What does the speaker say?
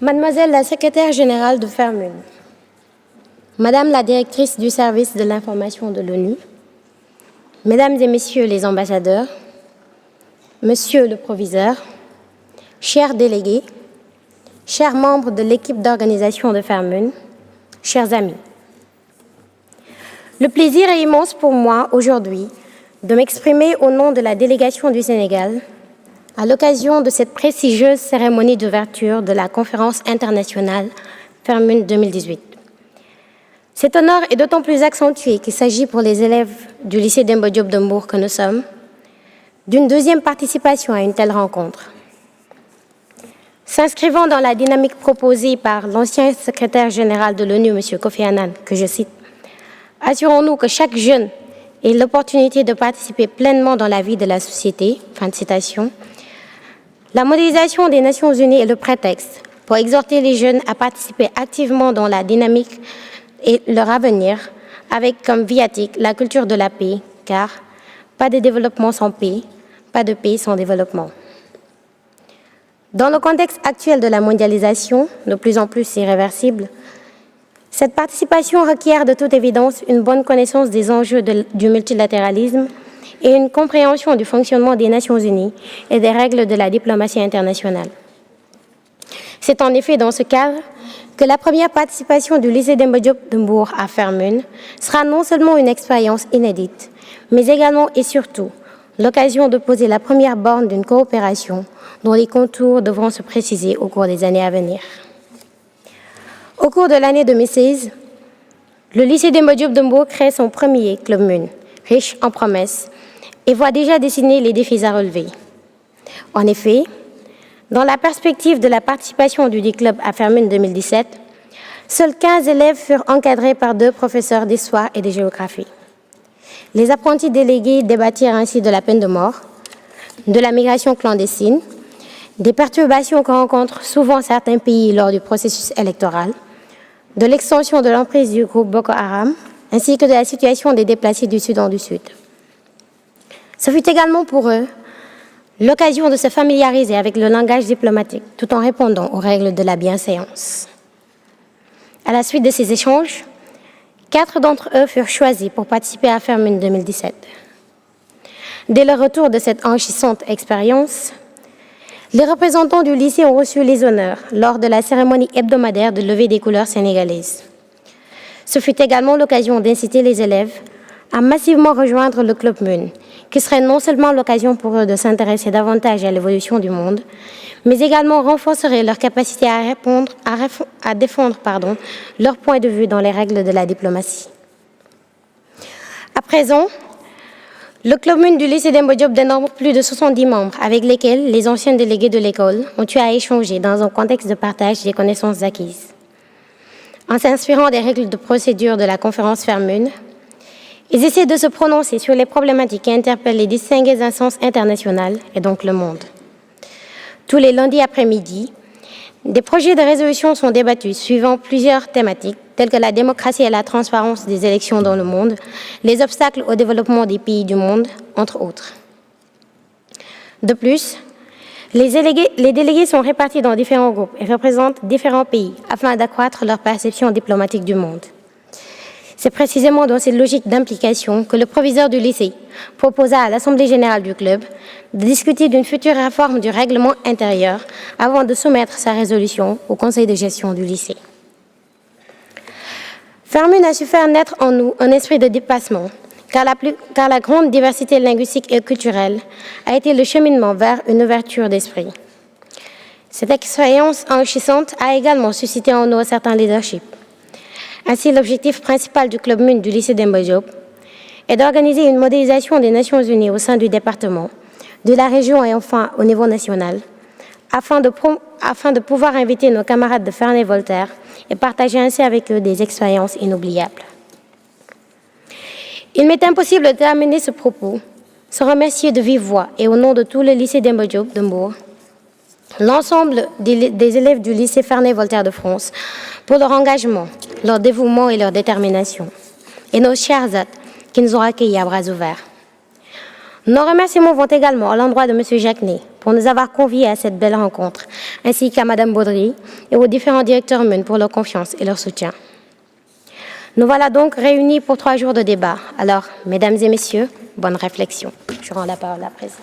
Mademoiselle la secrétaire générale de Fermune, Madame la directrice du service de l'information de l'ONU, Mesdames et Messieurs les ambassadeurs, Monsieur le proviseur, chers délégués, chers membres de l'équipe d'organisation de Fermune, chers amis. Le plaisir est immense pour moi aujourd'hui de m'exprimer au nom de la délégation du Sénégal à l'occasion de cette prestigieuse cérémonie d'ouverture de la conférence internationale Fermune 2018. Cet honneur est d'autant plus accentué qu'il s'agit pour les élèves du lycée Demba Diop de Mbour que nous sommes d'une deuxième participation à une telle rencontre. S'inscrivant dans la dynamique proposée par l'ancien secrétaire général de l'ONU, M. Kofi Annan, que je cite, « Assurons-nous que chaque jeune ait l'opportunité de participer pleinement dans la vie de la société », fin de citation. La modélisation des Nations Unies est le prétexte pour exhorter les jeunes à participer activement dans la dynamique et leur avenir, avec comme viatique la culture de la paix, car pas de développement sans paix, pas de paix sans développement. Dans le contexte actuel de la mondialisation, de plus en plus irréversible, cette participation requiert de toute évidence une bonne connaissance des enjeux du multilatéralisme et une compréhension du fonctionnement des Nations Unies et des règles de la diplomatie internationale. C'est en effet dans ce cadre que la première participation du lycée Demba Diop de Mbour à Fermune sera non seulement une expérience inédite, mais également et surtout l'occasion de poser la première borne d'une coopération dont les contours devront se préciser au cours des années à venir. Au cours de l'année 2016, le lycée Demba Diop de Mbour crée son premier club MUN, riche en promesses, et voit déjà dessiner les défis à relever. En effet, dans la perspective de la participation du club à Fermune 2017, seuls 15 élèves furent encadrés par 2 professeurs d'histoire et de géographie. Les apprentis délégués débattirent ainsi de la peine de mort, de la migration clandestine, des perturbations que rencontrent souvent certains pays lors du processus électoral, de l'extension de l'emprise du groupe Boko Haram, ainsi que de la situation des déplacés du Soudan du Sud. Ce fut également pour eux l'occasion de se familiariser avec le langage diplomatique tout en répondant aux règles de la bienséance. À la suite de ces échanges, 4 d'entre eux furent choisis pour participer à Fermune 2017. Dès le retour de cette enrichissante expérience, les représentants du lycée ont reçu les honneurs lors de la cérémonie hebdomadaire de levée des couleurs sénégalaises. Ce fut également l'occasion d'inciter les élèves à massivement rejoindre le club MUN, qui serait non seulement l'occasion pour eux de s'intéresser davantage à l'évolution du monde, mais également renforcerait leur capacité à défendre leur point de vue dans les règles de la diplomatie. À présent, le club MUN du lycée Demba Diop dénombre plus de 70 membres avec lesquels les anciens délégués de l'école ont eu à échanger dans un contexte de partage des connaissances acquises. En s'inspirant des règles de procédure de la conférence Fermune, ils essaient de se prononcer sur les problématiques qui interpellent les distinguées instances internationales et donc le monde. Tous les lundis après-midi, des projets de résolution sont débattus suivant plusieurs thématiques telles que la démocratie et la transparence des élections dans le monde, les obstacles au développement des pays du monde, entre autres. De plus, les délégués sont répartis dans différents groupes et représentent différents pays afin d'accroître leur perception diplomatique du monde. C'est précisément dans cette logique d'implication que le proviseur du lycée proposa à l'Assemblée générale du club de discuter d'une future réforme du règlement intérieur avant de soumettre sa résolution au conseil de gestion du lycée. Fermune a su faire naître en nous un esprit de dépassement, car la grande diversité linguistique et culturelle a été le cheminement vers une ouverture d'esprit. Cette expérience enrichissante a également suscité en nous un certain leadership. Ainsi, l'objectif principal du club MUN du lycée Demba Diop est d'organiser une modélisation des Nations Unies au sein du département, de la région et enfin au niveau national, afin de pouvoir inviter nos camarades de Ferney-Voltaire et partager ainsi avec eux des expériences inoubliables. Il m'est impossible de terminer ce propos sans remercier de vive voix et au nom de tout le lycée Demba Diop de Mbour l'ensemble des élèves du lycée Ferney-Voltaire de France pour leur engagement, leur dévouement et leur détermination, et nos chers hôtes qui nous ont accueillis à bras ouverts. Nos remerciements vont également à l'endroit de M. Jacquenet pour nous avoir conviés à cette belle rencontre, ainsi qu'à Mme Baudry et aux différents directeurs MUN pour leur confiance et leur soutien. Nous voilà donc réunis pour 3 jours de débat. Alors, mesdames et messieurs, bonne réflexion. Je rends la parole à la présidente.